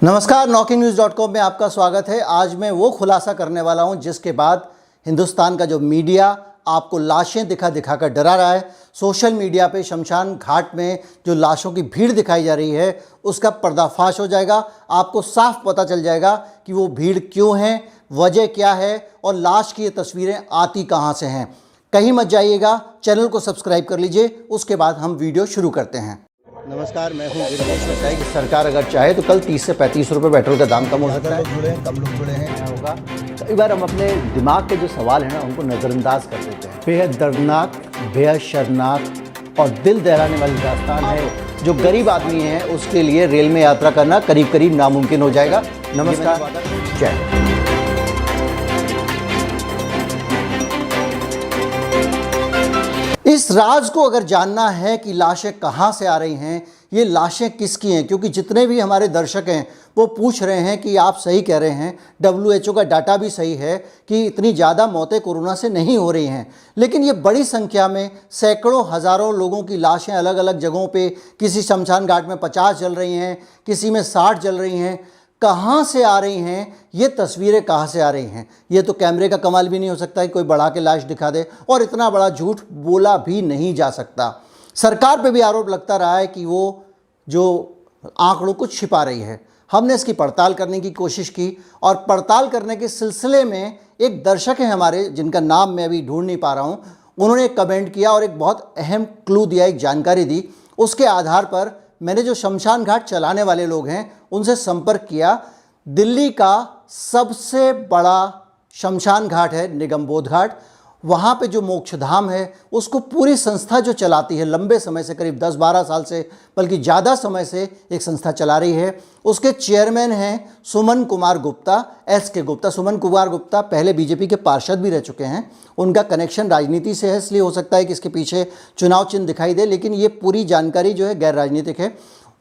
नमस्कार, NokingNews.com में आपका स्वागत है। आज मैं वो खुलासा करने वाला हूं जिसके बाद हिंदुस्तान का जो मीडिया आपको लाशें दिखा दिखा कर डरा रहा है। सोशल मीडिया पे शमशान घाट में जो लाशों की भीड़ दिखाई जा रही है उसका पर्दाफाश हो जाएगा। आपको साफ पता चल जाएगा कि वो भीड़ क्यों है, वजह क्या है और लाश की ये तस्वीरें आती कहाँ से हैं। कहीं मत जाइएगा, चैनल को सब्सक्राइब कर लीजिए, उसके बाद हम वीडियो शुरू करते हैं। नमस्कार, मैं हूँ गिरीश। कि सरकार अगर चाहे तो कल 30 से 35 रुपये पेट्रोल का दाम कम हो सकता है। जुड़े हैं, कम लोग जुड़े हैं होगा। कई बार हम अपने दिमाग के जो सवाल हैं ना उनको नज़रअंदाज कर देते हैं। बेहद दर्दनाक, बेहद शर्मनाक और दिल दहलाने वाली दास्तान है। जो गरीब आदमी है उसके लिए रेल में यात्रा करना करीब करीब नामुमकिन हो जाएगा। नमस्कार, जय। इस राज को अगर जानना है कि लाशें कहाँ से आ रही हैं, ये लाशें किसकी हैं, क्योंकि जितने भी हमारे दर्शक हैं वो पूछ रहे हैं कि आप सही कह रहे हैं, WHO का डाटा भी सही है कि इतनी ज़्यादा मौतें कोरोना से नहीं हो रही हैं, लेकिन ये बड़ी संख्या में सैकड़ों हज़ारों लोगों की लाशें अलग अलग जगहों पे, किसी शमशान घाट में 50 जल रही हैं, किसी में 60 जल रही हैं। कहाँ से आ रही हैं ये तस्वीरें, कहाँ से आ रही हैं? ये तो कैमरे का कमाल भी नहीं हो सकता कि कोई बढ़ा के लाश दिखा दे, और इतना बड़ा झूठ बोला भी नहीं जा सकता। सरकार पे भी आरोप लगता रहा है कि वो जो आंकड़ों को छिपा रही है। हमने इसकी पड़ताल करने की कोशिश की और पड़ताल करने के सिलसिले में एक दर्शक है हमारे, जिनका नाम मैं अभी ढूंढ नहीं पा रहा हूँ, उन्होंने एक कमेंट किया और एक बहुत अहम क्लू दिया, एक जानकारी दी। उसके आधार पर मैंने जो शमशान घाट चलाने वाले लोग हैं उनसे संपर्क किया। दिल्ली का सबसे बड़ा शमशान घाट है निगमबोध घाट। वहाँ पे जो मोक्षधाम है उसको पूरी संस्था जो चलाती है, लंबे समय से, करीब 10-12 साल से, बल्कि ज़्यादा समय से एक संस्था चला रही है। उसके चेयरमैन हैं सुमन कुमार गुप्ता, SK गुप्ता। सुमन कुमार गुप्ता पहले बीजेपी के पार्षद भी रह चुके हैं। उनका कनेक्शन राजनीति से है, इसलिए हो सकता है कि इसके पीछे चुनाव चिन्ह दिखाई दे, लेकिन ये पूरी जानकारी जो है गैर राजनीतिक है।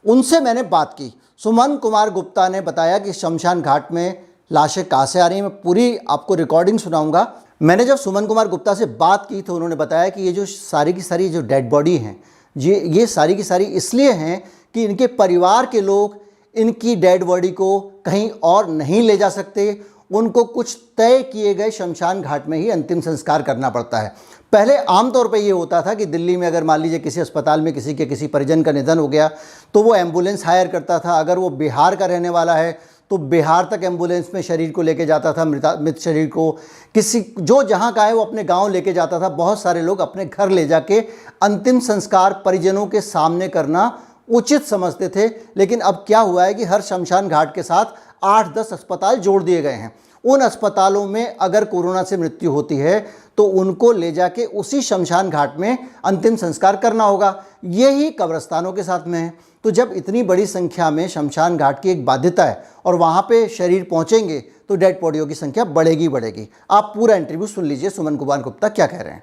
उनसे मैंने बात की। सुमन कुमार गुप्ता ने बताया कि शमशान घाट में लाशें कहाँ से आ रही हैं। मैं पूरी आपको रिकॉर्डिंग सुनाऊंगा। मैंने जब सुमन कुमार गुप्ता से बात की तो उन्होंने बताया कि ये जो सारी की सारी जो डेड बॉडी हैं, ये सारी की सारी इसलिए हैं कि इनके परिवार के लोग इनकी डेड बॉडी को कहीं और नहीं ले जा सकते। उनको कुछ तय किए गए शमशान घाट में ही अंतिम संस्कार करना पड़ता है। पहले आमतौर पे ये होता था कि दिल्ली में अगर मान लीजिए किसी अस्पताल में किसी परिजन का निधन हो गया तो वो एम्बुलेंस हायर करता था। अगर वो बिहार का रहने वाला है तो बिहार तक एम्बुलेंस में शरीर को लेके जाता था, मृत शरीर को। किसी जो जहाँ का है वो अपने गांव लेके जाता था। बहुत सारे लोग अपने घर ले जाके अंतिम संस्कार परिजनों के सामने करना उचित समझते थे। लेकिन अब क्या हुआ है कि हर शमशान घाट के साथ 8-10 अस्पताल जोड़ दिए गए हैं। उन अस्पतालों में अगर कोरोना से मृत्यु होती है तो उनको ले जाके उसी शमशान घाट में अंतिम संस्कार करना होगा। यही कब्रिस्तानों के साथ में है। तो जब इतनी बड़ी संख्या में शमशान घाट की एक बाध्यता है और वहाँ पे शरीर पहुँचेंगे तो डेड बॉडियों की संख्या बढ़ेगी बढ़ेगी। आप पूरा इंटरव्यू सुन लीजिए सुमन कुमार गुप्ता क्या कह रहे हैं।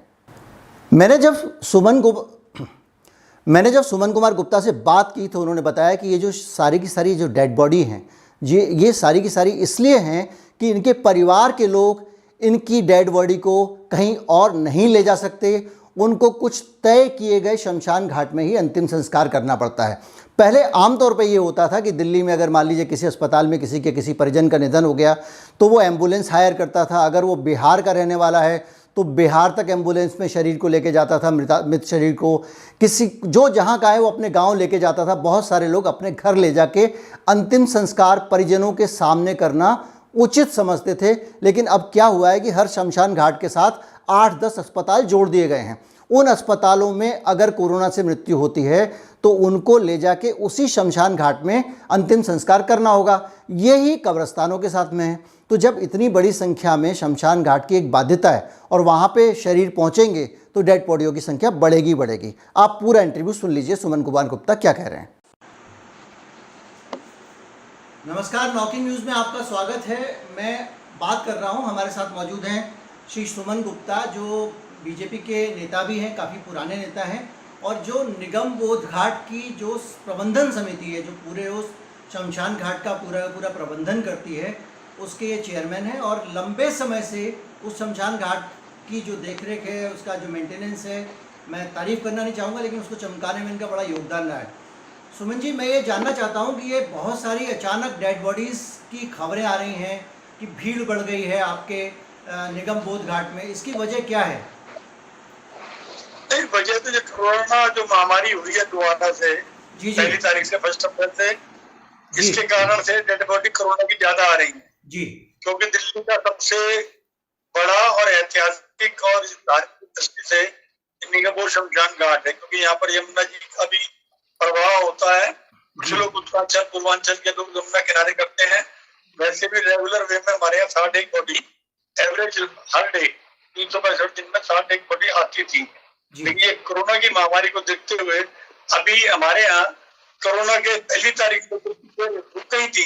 मैंने जब सुमन कुमार गुप्ता से बात की तो उन्होंने बताया कि ये जो सारी की सारी जो डेड बॉडी हैं, ये सारी की सारी इसलिए हैं कि इनके परिवार के लोग इनकी डेड बॉडी को कहीं और नहीं ले जा सकते। उनको कुछ तय किए गए शमशान घाट में ही अंतिम संस्कार करना पड़ता है। पहले आमतौर पे ये होता था कि दिल्ली में अगर मान लीजिए किसी अस्पताल में किसी परिजन का निधन हो गया तो वो एम्बुलेंस हायर करता था। अगर वो बिहार का रहने वाला है तो बिहार तक एम्बुलेंस में शरीर को लेके जाता था, मृत शरीर को। किसी जो जहाँ का है वो अपने गांव लेके जाता था। बहुत सारे लोग अपने घर ले जाके अंतिम संस्कार परिजनों के सामने करना उचित समझते थे। लेकिन अब क्या हुआ है कि हर शमशान घाट के साथ 8-10 अस्पताल जोड़ दिए गए हैं। उन अस्पतालों में अगर कोरोना से मृत्यु होती है तो उनको ले जाके उसी शमशान घाट में अंतिम संस्कार करना होगा। यही कब्रिस्तानों के साथ में है। तो जब इतनी बड़ी संख्या में शमशान घाट की एक बाध्यता है और वहाँ पे शरीर पहुँचेंगे तो डेड बॉडियों की संख्या बढ़ेगी बढ़ेगी। आप पूरा इंटरव्यू सुन लीजिए सुमन कुमार गुप्ता क्या कह रहे हैं। नमस्कार, नॉकिंग न्यूज़ में आपका स्वागत है। मैं बात कर रहा हूँ, हमारे साथ मौजूद हैं श्री सुमन गुप्ता, जो बीजेपी के नेता भी हैं, काफ़ी पुराने नेता हैं, और जो निगमबोध घाट की जो प्रबंधन समिति है, जो पूरे उस शमशान घाट का पूरा प्रबंधन करती है, उसके ये चेयरमैन हैं। और लंबे समय से उस शमशान घाट की जो देखरेख है, उसका जो मेंटेनेंस है, मैं तारीफ़ करना नहीं चाहूँगा, लेकिन उसको चमकाने में इनका बड़ा योगदान रहा है। सुमन जी, मैं ये जानना चाहता हूँ कि ये बहुत सारी अचानक डेड बॉडीज़ की खबरें आ रही हैं कि भीड़ बढ़ गई है आपके निगम बोध घाट में, इसकी वजह क्या है? नहीं, वजह तो जो कोरोना जो महामारी हुई है दोबारा से जी जी। पहली तारीख से 1 अप्रैल से, जी इसके कारण से डेड बॉडी कोरोना की ज्यादा आ रही है। जी। क्योंकि दिल्ली का सबसे बड़ा और ऐतिहासिक और धार्मिक दृष्टि से निगमबोध शमशान घाट है, क्योंकि यहाँ पर यमुना जी का भी प्रवाह होता है। कुछ लोग उत्तरांचल पूर्वांचल के लोग यमुना किनारे करते हैं। वैसे भी रेगुलर वे में हमारे यहाँ 60 एक बॉडी एवरेज हर डे 365 दिन में 60 एक बॉडी आती थी। लेकिन ये कोरोना की महामारी को देखते हुए अभी हमारे यहाँ कोरोना के पहली तारीख को रुक गई थी,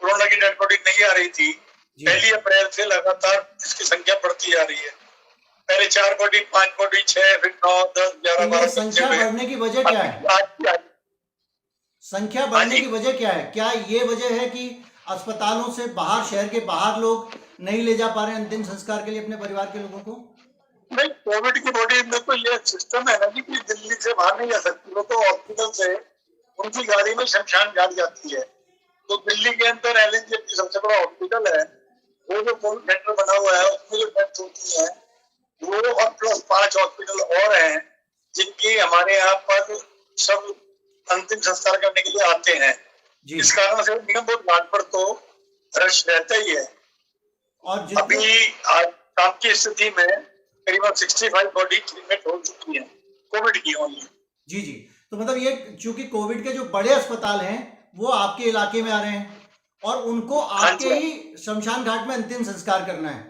कोरोना की डेड बॉडी नहीं आ रही थी। 1 अप्रैल से लगातार इसकी संख्या बढ़ती जा रही है। पहले 4 बॉडी, 5 बॉडी, 6, फिर 9, 10, 11, 12 संख्या बढ़ने की वजह क्या है? संख्या बढ़ने की वजह क्या है? क्या ये वजह है कि अस्पतालों से बाहर, शहर के बाहर लोग नहीं ले जा पा रहे हैं अंतिम संस्कार के लिए अपने परिवार के लोगों को? नहीं, कोविड की बॉडी में तो ये सिस्टम है ना कि दिल्ली से बाहर नहीं जा सकती। वो तो हॉस्पिटल से उनकी गाड़ी में शमशान घाट जाती है। तो दिल्ली के अंदर एलएनजे सबसे बड़ा हॉस्पिटल है, वो जो कोविड सेंटर बना हुआ है उसमें जो बेड्स होती है वो, और प्लस 5 हॉस्पिटल और हैं जिनकी हमारे यहाँ पर सब अंतिम संस्कार करने के लिए आते हैं। इस कारण से निगमबोध घाट पर तो रश रहता ही है। और अभी आज शाम की स्थिति में करीबन 65 बॉडी ट्रीटमेंट हो चुकी है कोविड की ओनली। जी जी। तो मतलब ये चूंकि कोविड के जो बड़े अस्पताल हैं वो आपके इलाके में आ रहे हैं और उनको आपके ही शमशान घाट में अंतिम संस्कार करना है।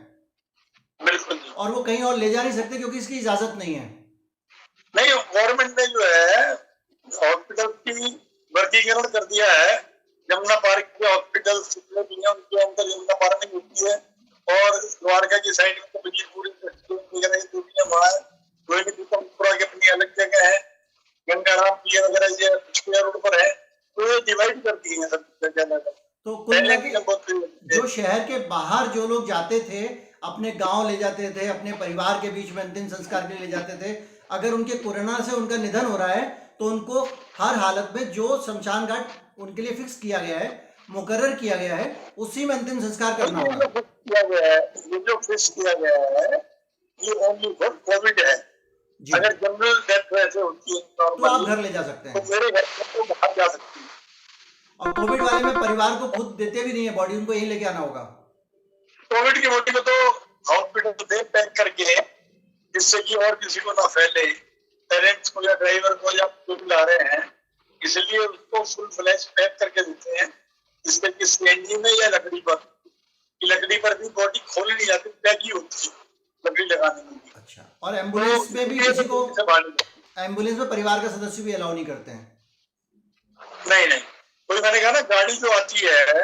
बिल्कुल। और वो कहीं और ले जा नहीं सकते क्योंकि इसकी इजाजत नहीं है। नहीं, गवर्नमेंट ने जो है हॉस्पिटल की वर्गीकरण कर दिया है। यमुना पार्क के हॉस्पिटल जितने भी हैं उनके अंदर यमुना पार्क होती है, और द्वारका की साइड में तो पूरी वगैरह जो भी है वहाँ के अपनी अलग जगह है। गंगाराम की वगैरह ये पिछले रोड पर है, तो ये डिवाइड कर दिए हैं सब जगह। तो कुल जो शहर के बाहर जो लोग जाते थे, अपने गांव ले जाते थे, अपने परिवार के बीच में अंतिम संस्कार के लिए ले जाते थे, अगर उनके कोरोना से उनका निधन हो रहा है तो उनको हर हालत में जो शमशान घाट उनके लिए फिक्स किया गया है, मुकर्रर किया गया है, उसी में अंतिम संस्कार करना होगा। ये जो फिक्स किया गया है ये ओनली फॉर कोविड है। अगर जनरल डेथ वैसे होती है तो आप घर ले जा सकते हैं, तो मेरे घर में तो बाहर जा सकती है। और कोविड वाले में परिवार को खुद देते भी नहीं है बॉडी, उनको यही लेके आना होगा। कोविड की बॉडी को तो हॉस्पिटल दे पैक करके, जिससे कि और किसी को ना फैले, पेरेंट्स को या ड्राइवर को या जो भी ला रहे हैं, इसलिए उसको फुल फ्लैश पैक करके देते हैं, जिससे कि सीएनजी में या लकड़ी पर भी बॉडी खोली नहीं जाती, पैक ही होती है लकड़ी लगाने में। अच्छा, और एम्बुलेंस में भी किसी को, एम्बुलेंस में परिवार का सदस्य भी अलाउ नहीं करते हैं? नहीं नहीं, कोई मैंने कहा ना, गाड़ी जो आती है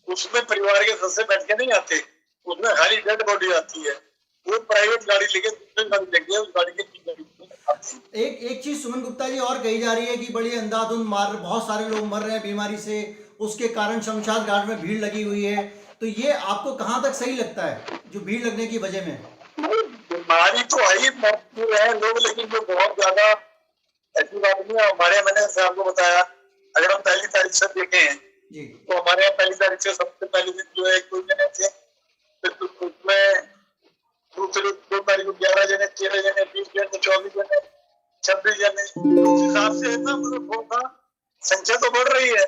उसमें परिवार के सदस्य बैठ के नहीं आते, उसमें खाली डेड बॉडी आती है। वो प्राइवेट गाड़ी लेके उस गाड़ी के एक चीज सुमन गुप्ता जी और कही जा रही है कि बड़ी अंधाधुंध बहुत सारे लोग मर रहे हैं बीमारी से, उसके कारण शमशान घाट में भीड़ लगी हुई है। तो ये आपको कहाँ तक सही लगता है, जो भीड़ लगने की वजह में? बीमारी तो है लोग, लेकिन जो बहुत ज्यादा ऐसी बात नहीं है। हमारे मैंने आपको बताया, अगर हम पहली तारीख से देखे हैं जी, तो हमारे यहाँ पहली तारीख से सबसे पहले दिन जो है 2 जने थे, फिर उसमें दूसरे 2 तारीख को 11 जने, 13 जने, 20 जने, 24 जने, 26 जने। उस हिसाब से ना मतलब संख्या तो बढ़ रही है,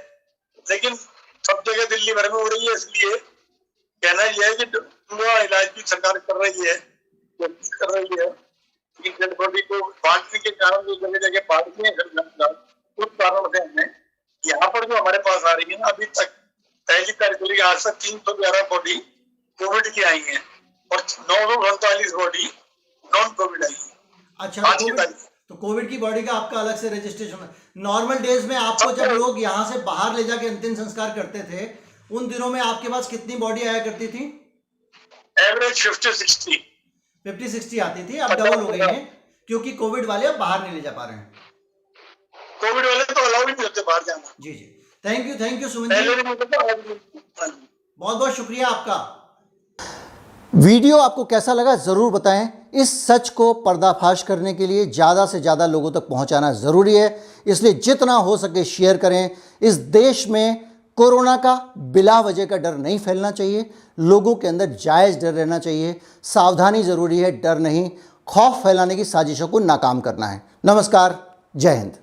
लेकिन सब जगह दिल्ली भर में हो रही है। इसलिए कहना यह है कि पूरा इलाज भी सरकार कर रही है, लेकिन डेड बॉडी को बांटने के कारण जो जगह जगह बांटते हैं उस कारण से हमें यहाँ पर जो हमारे पास आ रही है ना, अभी तक पहली तारीख को लेकर आज तक 311 बॉडी कोविड की आई है और 948 बॉडी नॉन कोविड आई है। अच्छा, तो कोविड की बॉडी का आपका अलग से रजिस्ट्रेशन है। नॉर्मल डेज में आपको जब लोग यहाँ से बाहर ले जाके अंतिम संस्कार करते थे, उन दिनों में आपके पास कितनी बॉडी आया करती थी? एवरेज 50-60 आती थी। अब डबल हो गई है क्योंकि कोविड वाले अब बाहर नहीं ले जा पा रहे हैं। कोविड वाले तो अलाउ नहीं होते बाहर जाना। जी जी, थैंक यू सुमन जी, बहुत बहुत शुक्रिया आपका। वीडियो आपको कैसा लगा जरूर बताएं। इस सच को पर्दाफाश करने के लिए ज़्यादा से ज़्यादा लोगों तक पहुंचाना ज़रूरी है। इसलिए जितना हो सके शेयर करें। इस देश में कोरोना का बिला वजह का डर नहीं फैलना चाहिए, लोगों के अंदर जायज़ डर रहना चाहिए। सावधानी ज़रूरी है, डर नहीं। खौफ फैलाने की साजिशों को नाकाम करना है। नमस्कार, जय हिंद।